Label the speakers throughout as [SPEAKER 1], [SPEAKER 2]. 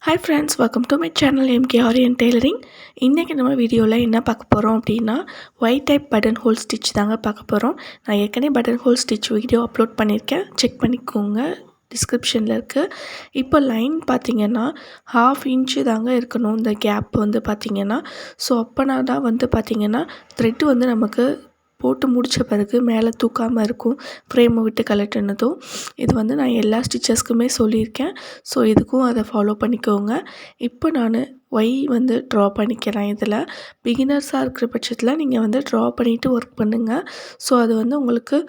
[SPEAKER 1] Hi friends, welcome to my channel Aari and Tailoring. இன்றைக்கி நம்ம வீடியோவில் என்ன பார்க்க போகிறோம் அப்படின்னா white type button whole stitch தாங்க பார்க்க போகிறோம். நான் ஏற்கனவே button whole stitch video upload பண்ணியிருக்கேன், செக் பண்ணிக்கோங்க, டிஸ்கிரிப்ஷனில் இருக்குது. இப்போ லைன் பார்த்திங்கன்னா 1/2 இன்ச்சு தாங்க இருக்கணும் இந்த கேப் வந்து பார்த்திங்கன்னா. ஸோ அப்போனா தான் வந்து பார்த்திங்கன்னா த்ரெட்டு வந்து நமக்கு போட்டு முடித்த பிறகு மேலே தூக்காமல் இருக்கும், ஃப்ரேமை விட்டு கலட்டினதும். இது வந்து நான் எல்லா ஸ்டிச்சஸ்க்குமே சொல்லியிருக்கேன். ஸோ இதுக்கும் அதை ஃபாலோ பண்ணிக்கோங்க. இப்போ நான் ஒய் வந்து ட்ரா பண்ணிக்கிறேன். இதில் பிகினர்ஸாக இருக்கிற பட்சத்தில் நீங்கள் வந்து ட்ரா பண்ணிவிட்டு ஒர்க் பண்ணுங்கள். ஸோ அது வந்து உங்களுக்கு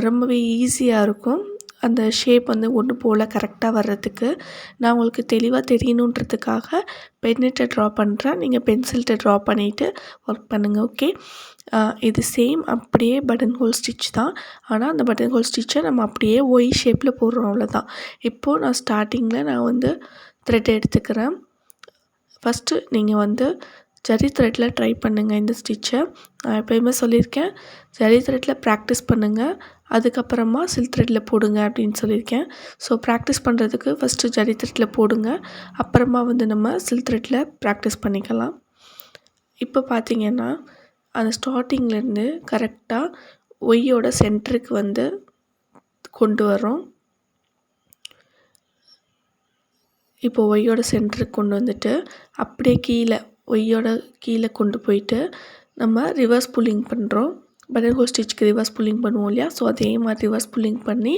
[SPEAKER 1] ரொம்பவே ஈஸியாக இருக்கும். அந்த ஷேப் வந்து ஒன்று போல் கரெக்டாக வர்றதுக்கு நான் உங்களுக்கு தெளிவாக தெரியணுன்றதுக்காக பென்னிட்ட ட்ரா பண்ணுறேன். நீங்கள் பென்சில்கிட்ட ட்ரா பண்ணிவிட்டு ஒர்க் பண்ணுங்கள். ஓகே, இது சேம் அப்படியே பட்டன் ஹோல் ஸ்டிச் தான். ஆனால் அந்த பட்டன் ஹோல் ஸ்டிச்சை நம்ம அப்படியே ஒய் ஷேப்பில் போடுறோம், அவ்வளோதான். இப்போது நான் ஸ்டார்டிங்கில் நான் வந்து த்ரெட் எடுத்துக்கிறேன். ஃபஸ்ட்டு நீங்கள் வந்து ஜரி த்ரெட்டில் ட்ரை பண்ணுங்கள் இந்த ஸ்டிச்சை. நான் எப்போயுமே சொல்லியிருக்கேன், ஜரி த்ரெட்டில் ப்ராக்டிஸ் பண்ணுங்கள், அதுக்கப்புறமா சில்க் த்ரெட்டில் போடுங்க அப்படின்னு சொல்லியிருக்கேன். ஸோ ப்ராக்டிஸ் பண்ணுறதுக்கு ஃபஸ்ட்டு ஜரி த்ரெட்டில் போடுங்க, அப்புறமா வந்து நம்ம சில்க் த்ரெட்டில் ப்ராக்டிஸ் பண்ணிக்கலாம். இப்போ பார்த்திங்கன்னா அந்த ஸ்டார்டிங்லேருந்து கரெக்டாக ஒய்யோட சென்டருக்கு வந்து கொண்டு வரோம். இப்போ ஒய்யோட சென்டருக்கு கொண்டு வந்துட்டு அப்படியே கீழே ஒய்யோட கீழே கொண்டு போயிட்டு நம்ம ரிவர்ஸ் புல்லிங் பண்ணுறோம். பட்டன் ஹோல் ஸ்டிச்சுக்கு ரிவர்ஸ் புல்லிங் பண்ணுவோம் இல்லையா? ஸோ அதே மாதிரி ரிவர்ஸ் புல்லிங் பண்ணி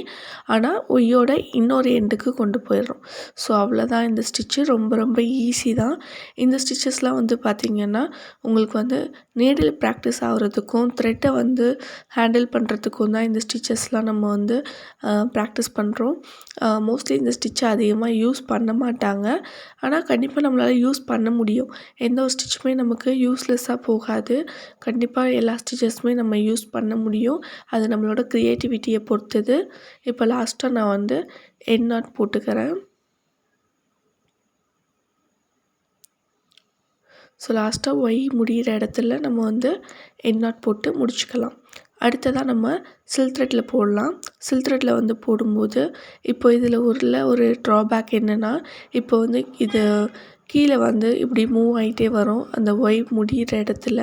[SPEAKER 1] ஆனால் ஒய்யோட இன்னொரு எண்டுக்கு கொண்டு போயிடுறோம். ஸோ அவ்வளோதான் இந்த ஸ்டிச்சு. ரொம்ப ரொம்ப ஈஸி தான். இந்த ஸ்டிச்சஸ்லாம் வந்து பார்த்திங்கன்னா உங்களுக்கு வந்து நீடில் ப்ராக்டிஸ் ஆகிறதுக்கும் த்ரெட்டை வந்து ஹேண்டில் பண்ணுறதுக்கும் தான் இந்த ஸ்டிச்சஸ்லாம் நம்ம வந்து ப்ராக்டிஸ் பண்ணுறோம். மோஸ்ட்லி இந்த ஸ்டிச்சை அதிகமாக யூஸ் பண்ண மாட்டாங்க, ஆனால் கண்டிப்பாக நம்மளால் யூஸ் பண்ண முடியும். எந்த ஒரு ஸ்டிச்சுமே நமக்கு யூஸ்லெஸ்ஸாக போகாது. கண்டிப்பாக எல்லா ஸ்டிச்சஸுமே நம்ம யூஸ் பண்ண முடியும். அது நம்மளோட க்ரியேட்டிவிட்டியை பொறுத்தது. இப்போ லாஸ்ட்டாக நான் வந்து எண்ட் நாட் போட்டுக்கிறேன். ஸோ லாஸ்ட்டாக ஒய் முடிகிற இடத்துல நம்ம வந்து எண்ட் நாட் போட்டு முடிச்சுக்கலாம். அடுத்ததாக நம்ம சில்க் த்ரெட்டில் போடலாம். சில்க் த்ரெட்டில் வந்து போடும்போது இப்போ இதில் ஒரு ட்ராபேக் என்னென்னா, இப்போ வந்து இது கீழே வந்து இப்படி மூவ் ஆகிட்டே வரும் அந்த ஒய் முடிகிற இடத்துல.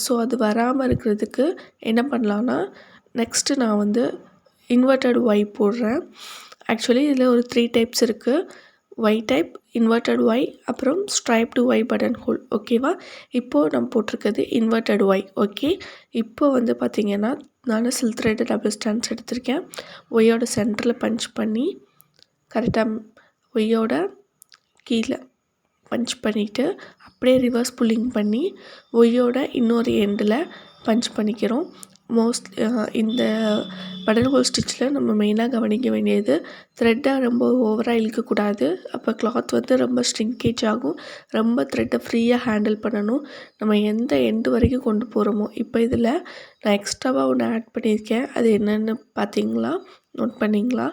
[SPEAKER 1] ஸோ அது வராமல் இருக்கிறதுக்கு என்ன பண்ணலான்னா, நெக்ஸ்ட்டு நான் வந்து இன்வெர்ட்டட் ஒய் போடுறேன். ஆக்சுவலி இதில் ஒரு 3 டைப்ஸ் இருக்குது. ஒய் டைப், இன்வெர்ட்டட் ஒய், அப்புறம் ஸ்ட்ரைப்டு ஒய் பட்டன் ஹோல். ஓகேவா? இப்போது நம்ம போட்டிருக்கிறது இன்வெர்ட்டட் ஒய். ஓகே, இப்போ வந்து பார்த்திங்கன்னா நான் சில்க் த்ரெட் டபுள் ஸ்டாண்ட்ஸ் எடுத்திருக்கேன். ஒய்யோட சென்டரில் பஞ்ச் பண்ணி கரெக்டாக ஒய்யோட கீழே பஞ்ச் பண்ணிவிட்டு அப்படியே ரிவர்ஸ் புல்லிங் பண்ணி ஒய்யோட இன்னொரு எண்டில் பஞ்ச் பண்ணிக்கிறோம். இந்த பட்டன் ஹோல் ஸ்டிச்சில் நம்ம மெயினாக கவனிக்க வேண்டியது, த்ரெட்டை ரொம்ப ஓவராக இழுக்கக்கூடாது. அப்போ கிளாத் வந்து ரொம்ப ஸ்ட்ரிங்கேஜ் ஆகும். ரொம்ப த்ரெட்டை ஃப்ரீயாக ஹேண்டில் பண்ணணும். நம்ம எந்த எண்டு வரைக்கும் கொண்டு போகிறோமோ. இப்போ இதில் நான் எக்ஸ்ட்ராவாக ஒன்று ஆட் பண்ணியிருக்கேன், அது என்னென்னு பார்த்தீங்களா? நோட் பண்ணிங்களா?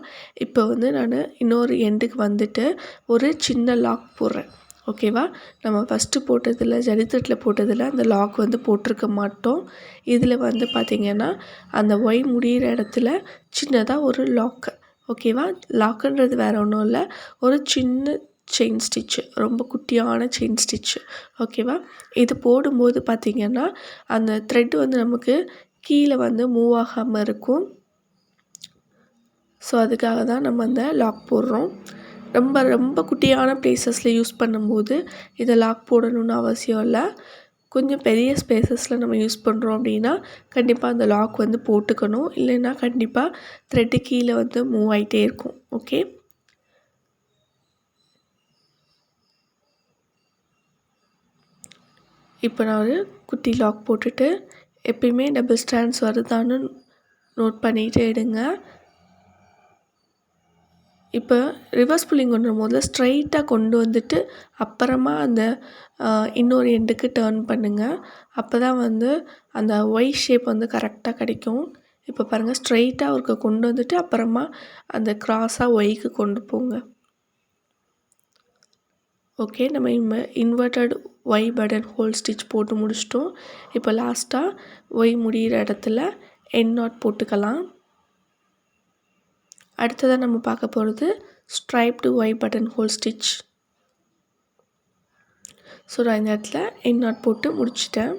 [SPEAKER 1] இப்போ வந்து நான் இன்னொரு எண்டுக்கு வந்துட்டு ஒரு சின்ன லாக் போடுறேன். ஓகேவா? நம்ம ஃபஸ்ட்டு போட்டதில் ஜரி த்ரெட்டில் போட்டதில் அந்த லாக் வந்து போட்டிருக்க மாட்டோம். இதில் வந்து பார்த்திங்கன்னா அந்த ஒய் முடிகிற இடத்துல சின்னதாக ஒரு லாக்கு. ஓகேவா? லாக்குன்றது வேறு ஒன்றும் இல்லை, ஒரு சின்ன செயின் ஸ்டிச்சு, ரொம்ப குட்டியான செயின் ஸ்டிச்சு. ஓகேவா? இது போடும்போது பார்த்திங்கன்னா அந்த த்ரெட் வந்து நமக்கு கீழே வந்து மூவ் ஆகாமல் இருக்கும். ஸோ அதுக்காக தான் நம்ம அந்த லாக் போடுறோம். ரொம்ப ரொம்ப குட்டியான ப்ளேஸஸில் யூஸ் பண்ணும்போது இதை லாக் போடணுன்னு அவசியம் இல்லை. கொஞ்சம் பெரிய ஸ்பேசஸில் நம்ம யூஸ் பண்ணுறோம் அப்படின்னா கண்டிப்பாக அந்த லாக் வந்து போட்டுக்கணும். இல்லைன்னா கண்டிப்பாக த்ரெட்டு கீழே வந்து மூவ் ஆகிட்டே இருக்கும். ஓகே, இப்போ நான் ஒரு குட்டி லாக் போட்டுட்டு எப்பயுமே டபுள் ஸ்டாண்ட்ஸ் வருதான்னு நோட் பண்ணிகிட்டே எடுங்க. இப்போ ரிவர்ஸ் புல்லிங் பண்ணும்போது ஸ்ட்ரைட்டாக கொண்டு வந்துட்டு அப்புறமா அந்த இன்னொரு எண்டுக்கு டர்ன் பண்ணுங்கள். அப்போ தான் வந்து அந்த ஒய் ஷேப் வந்து கரெக்டாக கிடைக்கும். இப்போ பாருங்கள், ஸ்ட்ரைட்டாக ஒருக்க கொண்டு வந்துட்டு அப்புறமா அந்த க்ராஸாக ஒய்க்கு கொண்டு போங்க. ஓகே, நம்ம inverted Y buttonhole stitch போட்டு முடிச்சிட்டோம். இப்போ லாஸ்ட்டாக ஒய் முடிகிற இடத்துல எண்ட் நாட் போட்டுக்கலாம். அடுத்ததாக நம்ம பார்க்க போகிறது striped Y buttonhole stitch. So நான் இந்த இடத்துல எண்ட் நாட் போட்டு முடிச்சிட்டேன்.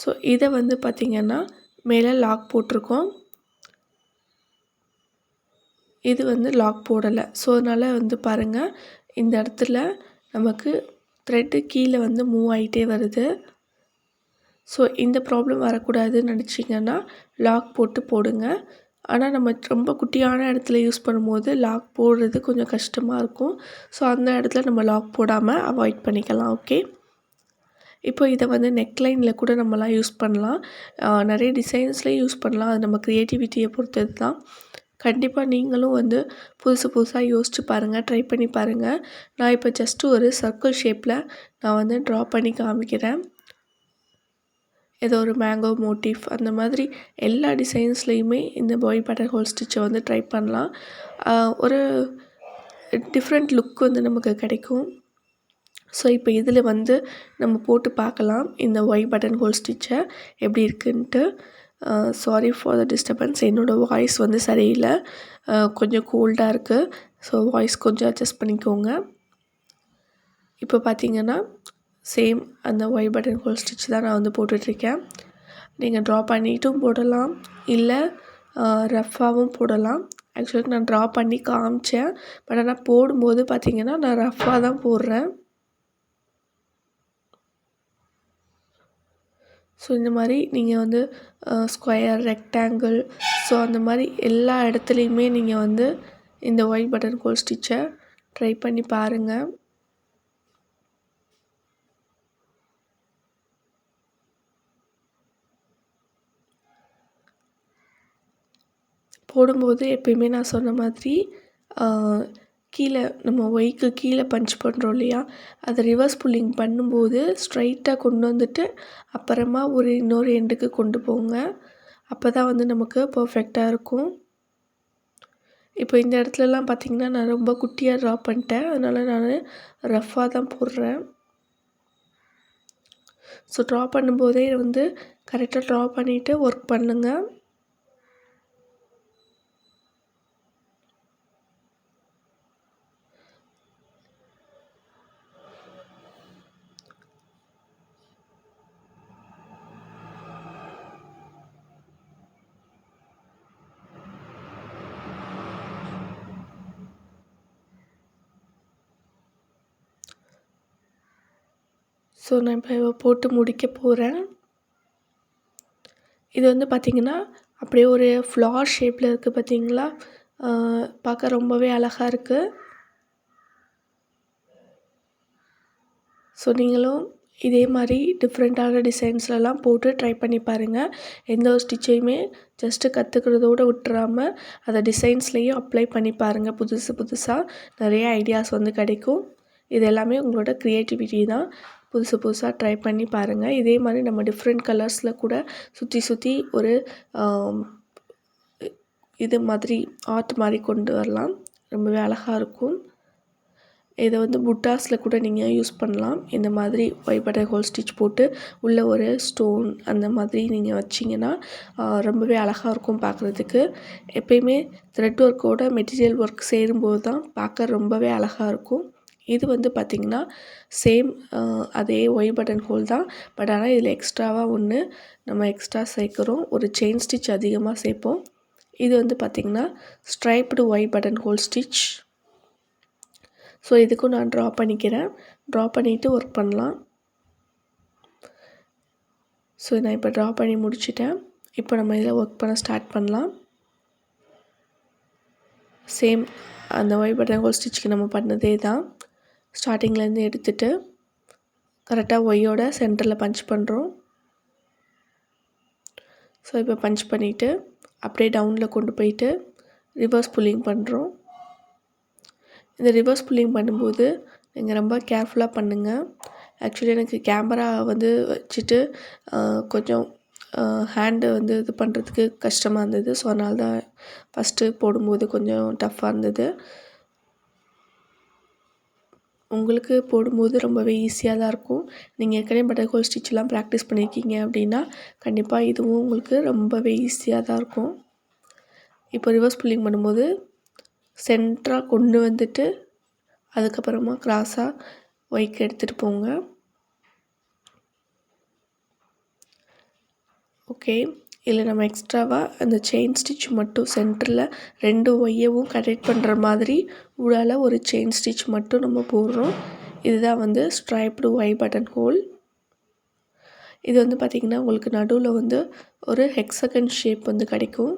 [SPEAKER 1] ஸோ இதை வந்து பார்த்திங்கன்னா மேலே லாக் போட்டிருக்கோம், இது வந்து லாக் போடலை. ஸோ அதனால் வந்து பாருங்கள், இந்த இடத்துல நமக்கு த்ரெட்டு கீழே வந்து மூவ் ஆகிட்டே வருது. ஸோ இந்த ப்ராப்ளம் வரக்கூடாதுன்னு நினச்சிங்கன்னா லாக் போட்டு போடுங்க. ஆனால் நம்ம ரொம்ப குட்டியான இடத்துல யூஸ் பண்ணும்போது லாக் போடுறது கொஞ்சம் கஷ்டமாக இருக்கும். ஸோ அந்த இடத்துல நம்ம லாக் போடாமல் அவாய்ட் பண்ணிக்கலாம். ஓகே, இப்போ இதை வந்து நெக்லைனில் கூட நம்மலாம் யூஸ் பண்ணலாம், நிறைய டிசைன்ஸ்லேயும் யூஸ் பண்ணலாம். அது நம்ம க்ரியேட்டிவிட்டியை பொறுத்தது தான். கண்டிப்பாக நீங்களும் வந்து புதுசு புதுசாக யோசிச்சு பாருங்கள், ட்ரை பண்ணி பாருங்கள். நான் இப்போ ஜஸ்ட்டு ஒரு சர்க்கிள் ஷேப்பில் நான் வந்து ட்ரா பண்ணி காமிக்கிறேன். ஏதோ ஒரு மேங்கோ மோட்டிஃப் அந்த மாதிரி எல்லா டிசைன்ஸ்லேயுமே இந்த பாய் பட்டன் ஹோல் ஸ்டிச்சை வந்து ட்ரை பண்ணலாம். ஒரு டிஃப்ரெண்ட் லுக் வந்து நமக்கு கிடைக்கும். ஸோ இப்போ இதில் வந்து நம்ம போட்டு பார்க்கலாம் இந்த ஒய் பட்டன் ஹோல் ஸ்டிச்சை எப்படி இருக்குன்ட்டு. சாரி ஃபார் த டிஸ்டர்பன்ஸ், என்னோடய வாய்ஸ் வந்து சரியில்லை, கொஞ்சம் கோல்டாக இருக்குது. ஸோ வாய்ஸ் கொஞ்சம் அட்ஜஸ்ட் பண்ணிக்கோங்க. இப்போ பார்த்திங்கன்னா சேம் அந்த ஒய் பட்டன் ஹோல் ஸ்டிச் தான் நான் வந்து போட்டுட்ருக்கேன். நீங்கள் ட்ரா பண்ணிட்டும் போடலாம், இல்லை ரஃப்பாகவும் போடலாம். ஆக்சுவலி நான் ட்ரா பண்ணி காமிச்சேன், பட் ஆனால் போடும்போது பார்த்திங்கன்னா நான் ரஃப்பாக தான் போடுறேன். ஸோ இந்த மாதிரி நீங்கள் வந்து ஸ்கொயர், ரெக்டாங்கிள், ஸோ அந்த மாதிரி எல்லா இடத்துலையுமே நீங்கள் வந்து இந்த ஒய் பட்டன் ஹோல் ஸ்டிச்சை ட்ரை பண்ணி பாருங்கள். போடும்போது எப்பயுமே நான் சொன்ன மாதிரி கீழே நம்ம ஒய்க்கு கீழே பஞ்ச் பண்ணுறோம் இல்லையா, அதை ரிவர்ஸ் புல்லிங் பண்ணும்போது ஸ்ட்ரைட்டாக கொண்டு வந்துட்டு அப்புறமா இன்னொரு எண்டுக்கு கொண்டு போங்க. அப்போ தான் வந்து நமக்கு பர்ஃபெக்டாக இருக்கும். இப்போ இந்த இடத்துலலாம் பார்த்திங்கன்னா நான் ரொம்ப குட்டியாக ட்ரா பண்ணிட்டேன், அதனால் நான் ரஃப்பாக தான் போடுறேன். ஸோ ட்ரா பண்ணும்போதே வந்து கரெக்டாக ட்ரா பண்ணிவிட்டு ஒர்க் பண்ணுங்கள். ஸோ நான் இப்போ போட்டு முடிக்க போகிறேன். இது வந்து பார்த்திங்கன்னா அப்படியே ஒரு ஃப்ளார் ஷேப்பில் இருக்குது பார்த்திங்களா, பார்க்க ரொம்பவே அழகாக இருக்குது. ஸோ நீங்களும் இதே மாதிரி டிஃப்ரெண்ட்டான டிசைன்ஸ்லலாம் போட்டு ட்ரை பண்ணி பாருங்கள். எந்த ஒரு ஸ்டிச்சையுமே ஜஸ்ட்டு கற்றுக்கிறதோடு விட்டுறாமல் அதை டிசைன்ஸ்லேயும் அப்ளை பண்ணி பாருங்கள். புதுசாக நிறைய ஐடியாஸ் வந்து கிடைக்கும். இது எல்லாமே உங்களோட க்ரியேட்டிவிட்டி தான். புதுசாக ட்ரை பண்ணி பாருங்கள். இதே மாதிரி நம்ம டிஃப்ரெண்ட் கலர்ஸில் கூட சுற்றி ஒரு இது மாதிரி ஆர்ட் மாதிரி கொண்டு வரலாம். ரொம்பவே அழகாக இருக்கும். இதை வந்து புட்டாஸில் கூட நீங்கள் யூஸ் பண்ணலாம். இந்த மாதிரி ஒய் பட்டன் ஹோல் ஸ்டிச் போட்டு உள்ளே ஒரு ஸ்டோன் அந்த மாதிரி நீங்கள் வச்சிங்கன்னா ரொம்பவே அழகாக இருக்கும் பார்க்குறதுக்கு. எப்பயுமே த்ரெட் ஒர்க்கோட மெட்டீரியல் ஒர்க் சேரும்போது தான் பார்க்க ரொம்பவே அழகாக இருக்கும். இது வந்து பார்த்திங்கன்னா சேம் அதே ஒய் பட்டன் ஹோல் தான், பட் ஆனால் இதில் எக்ஸ்ட்ராவாக ஒன்று நம்ம எக்ஸ்ட்ரா சேர்க்குறோம், ஒரு செயின் ஸ்டிச் அதிகமாக சேர்ப்போம். இது வந்து பார்த்திங்கன்னா striped Y buttonhole stitch. So இதுக்கும் நான் ட்ரா பண்ணிக்கிறேன், ட்ரா பண்ணிவிட்டு ஒர்க் பண்ணலாம். ஸோ நான் இப்போ ட்ரா பண்ணி முடிச்சிட்டேன். இப்போ நம்ம இதில் ஒர்க் பண்ண ஸ்டார்ட் பண்ணலாம். சேம் அந்த ஒய் பட்டன் ஹோல் ஸ்டிச்சுக்கு நம்ம பண்ணதே தான். ஸ்டார்டிங்லேருந்து எடுத்துகிட்டு கரெக்டாக ஒய்யோட சென்டரில் பஞ்ச் பண்ணுறோம். ஸோ இப்போ பஞ்ச் பண்ணிவிட்டு அப்படியே டவுனில் கொண்டு போயிட்டு ரிவர்ஸ் புல்லிங் பண்ணுறோம். இந்த ரிவர்ஸ் புல்லிங் பண்ணும்போது நீங்கள் ரொம்ப கேர்ஃபுல்லாக பண்ணுங்கள். ஆக்சுவலி எனக்கு கேமரா வந்து வச்சுட்டு கொஞ்சம் ஹேண்டு வந்து இது பண்ணுறதுக்கு கஷ்டமாக இருந்தது. ஸோ அதனால தான் ஃபஸ்ட்டு போடும்போது கொஞ்சம் டஃப்பாக இருந்தது. உங்களுக்கு போடும்போது ரொம்பவே ஈஸியாக தான் இருக்கும். நீங்கள் ஏற்கனவே பட்டன் ஹோல் ஸ்டிச்லாம் ப்ராக்டிஸ் பண்ணியிருக்கீங்க அப்படின்னா கண்டிப்பாக இதுவும் உங்களுக்கு ரொம்பவே ஈஸியாக தான் இருக்கும். இப்போ ரிவர்ஸ் புல்லிங் பண்ணும்போது சென்டராக கொண்டு வந்துட்டு அதுக்கப்புறமா கிராஸாக ஒய்க்கு எடுத்துகிட்டு போங்க. ஓகே, இதில் நம்ம எக்ஸ்ட்ராவாக அந்த செயின் ஸ்டிச் மட்டும் சென்டரில் 2 ஒய்யவும் கனெக்ட் பண்ணுற மாதிரி உள்ளால ஒரு செயின் ஸ்டிச் மட்டும் நம்ம போடுறோம். இதுதான் வந்து ஸ்ட்ரைப்டு ஒய் பட்டன் ஹோல். இது வந்து பார்த்திங்கன்னா உங்களுக்கு நடுவில் வந்து ஒரு ஹெக்ஸகன் ஷேப் வந்து கிடைக்கும்.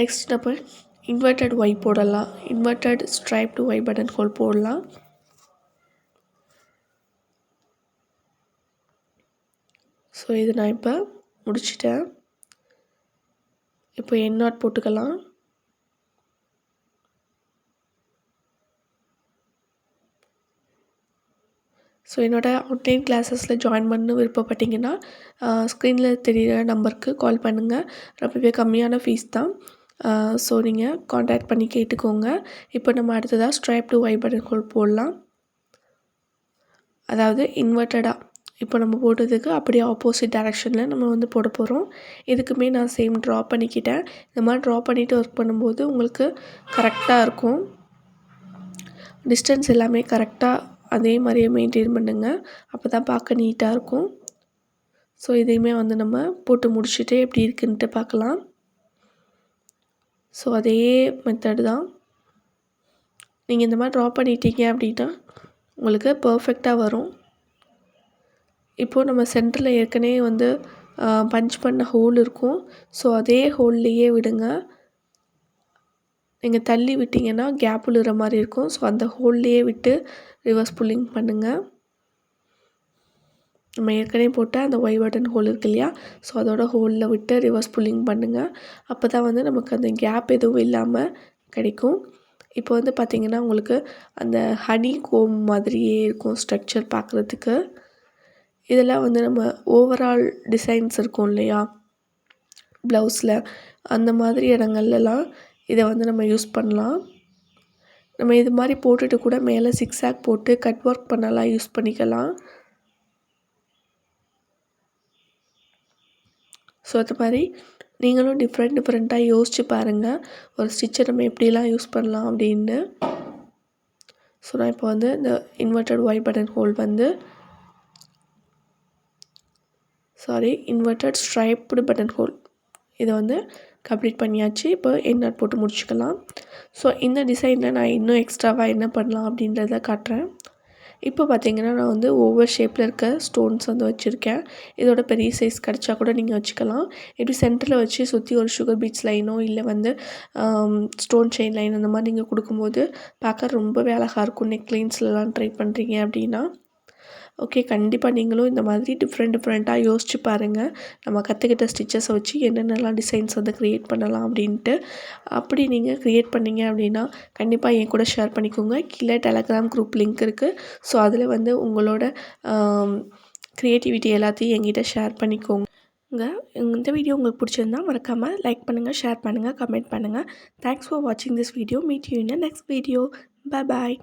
[SPEAKER 1] நெக்ஸ்ட் நம்ம இன்வெர்ட்டட் ஒய் போடலாம். Inverted striped Y buttonhole போடலாம். ஸோ இது நான் இப்போ முடிச்சிட்டேன். இப்போ எண்ட் நாட் போட்டுக்கலாம். ஸோ என்னோடய ஆன்லைன் கிளாஸஸில் ஜாயின் பண்ண விருப்பப்பட்டீங்கன்னா ஸ்க்ரீனில் தெரிகிற நம்பருக்கு கால் பண்ணுங்கள். ரொம்பவே கம்மியான ஃபீஸ் தான். ஸோ நீங்கள் காண்டாக்ட் பண்ணி கேட்டுக்கோங்க. இப்போ நம்ம அடுத்ததாக ஸ்ட்ரைப்டு ஒய் பட்டன் ஹோல் போடலாம். அதாவது இன்வெர்ட்டடாக இப்போ நம்ம போட்டதுக்கு அப்படியே ஆப்போசிட் டைரெக்ஷனில் நம்ம வந்து போட போகிறோம். இதுக்குமே நான் சேம் ட்ரா பண்ணிக்கிட்டேன். இந்த மாதிரி ட்ரா பண்ணிவிட்டு ஒர்க் பண்ணும்போது உங்களுக்கு கரெக்டாக இருக்கும். டிஸ்டன்ஸ் எல்லாமே கரெக்டாக அதே மாதிரியே மெயின்டைன் பண்ணுங்கள். அப்போ தான் பார்க்க நீட்டாக இருக்கும். ஸோ இதையுமே வந்து நம்ம போட்டு முடிச்சுட்டு எப்படி இருக்குன்ட்டு பார்க்கலாம். ஸோ அதே மெத்தடு தான். நீங்கள் இந்த மாதிரி ட்ரா பண்ணிட்டீங்க அப்படின்னா உங்களுக்கு பர்ஃபெக்டாக வரும். இப்போது நம்ம சென்டரில் ஏற்கனவே வந்து பஞ்ச் பண்ண ஹோல் இருக்கும். ஸோ அதே ஹோல்லையே விடுங்க. நீங்கள் தள்ளி விட்டிங்கன்னா கேப் விழுற மாதிரி இருக்கும். ஸோ அந்த ஹோல்லையே விட்டு ரிவர்ஸ் புல்லிங் பண்ணுங்கள். நம்ம ஏற்கனவே போட்ட அந்த ஒய் பட்டன் ஹோல் இருக்கு இல்லையா, ஸோ அதோட ஹோலில் விட்டு ரிவர்ஸ் புல்லிங் பண்ணுங்கள். அப்போ தான் வந்து நமக்கு அந்த கேப் எதுவும் இல்லாமல் கிடைக்கும். இப்போ வந்து பார்த்திங்கன்னா உங்களுக்கு அந்த ஹனி கோம் மாதிரியே இருக்கும் ஸ்ட்ரக்சர் பார்க்குறதுக்கு. இதெல்லாம் வந்து நம்ம ஓவரால் டிசைன்ஸ் இருக்கும் இல்லையா ப்ளவுஸில், அந்த மாதிரி இடங்கள்லாம் இதை வந்து நம்ம யூஸ் பண்ணலாம். நம்ம இது மாதிரி போட்டுட்டு கூட மேலே சிக்ஸாக் போட்டு கட் ஒர்க் பண்ணலாம், யூஸ் பண்ணிக்கலாம். ஸோ அது மாதிரி நீங்களும் டிஃப்ரெண்ட்டாக யோசிச்சு பாருங்கள். ஒரு ஸ்டிச்சை நம்ம எப்படிலாம் யூஸ் பண்ணலாம் அப்படின்னு. ஸோ நான் இப்போ வந்து இந்த இன்வெர்ட்டட் ஒய் பட்டன் ஹோல் வந்து இன்வெர்ட்டட் ஸ்ட்ரைப்டு பட்டன் ஹோல் இதை வந்து கம்ப்ளீட் பண்ணியாச்சு. இப்போ எண்ட் நாட் போட்டு முடிச்சுக்கலாம். ஸோ இந்த டிசைனில் நான் இன்னும் எக்ஸ்ட்ராவாக என்ன பண்ணலாம் அப்படின்றத காட்டுறேன். இப்போ பார்த்திங்கன்னா நான் வந்து ஒவ்வொரு ஷேப்பில் இருக்க ஸ்டோன்ஸ் வந்து வச்சுருக்கேன். இதோட பெரிய சைஸ் கிடச்சா கூட நீங்கள் வச்சுக்கலாம். இப்படி சென்டரில் வச்சு சுற்றி ஒரு சுகர் பீட்ஸ் லைனோ இல்லை வந்து ஸ்டோன் செயின் லைன் அந்த மாதிரி நீங்கள் கொடுக்கும்போது பார்க்க ரொம்பவே அழகாக இருக்கும். நெக்லைன்ஸ்லாம் ட்ரை பண்ணுறீங்க அப்படின்னா ஓகே, கண்டிப்பாக நீங்களும் இந்த மாதிரி டிஃப்ரெண்ட்டாக யோசிச்சு பாருங்கள். நம்ம கற்றுக்கிட்ட ஸ்டிச்சஸை வச்சு என்னென்னலாம் டிசைன்ஸ் வந்து க்ரியேட் பண்ணலாம் அப்படின்ட்டு. அப்படி நீங்கள் க்ரியேட் பண்ணிங்க அப்படின்னா கண்டிப்பாக என் கூட ஷேர் பண்ணிக்கோங்க. கீழே டெலகிராம் குரூப் லிங்க் இருக்குது. ஸோ அதில் வந்து உங்களோட க்ரியேட்டிவிட்டி எல்லாத்தையும் என்கிட்ட ஷேர் பண்ணிக்கோங்க. இந்த வீடியோ உங்களுக்கு பிடிச்சிருந்தா மறக்காமல் லைக் பண்ணுங்கள், ஷேர் பண்ணுங்கள், கமெண்ட் பண்ணுங்கள். தேங்க்ஸ் ஃபார் வாட்சிங் this video. Meet you in next video. Bye bye.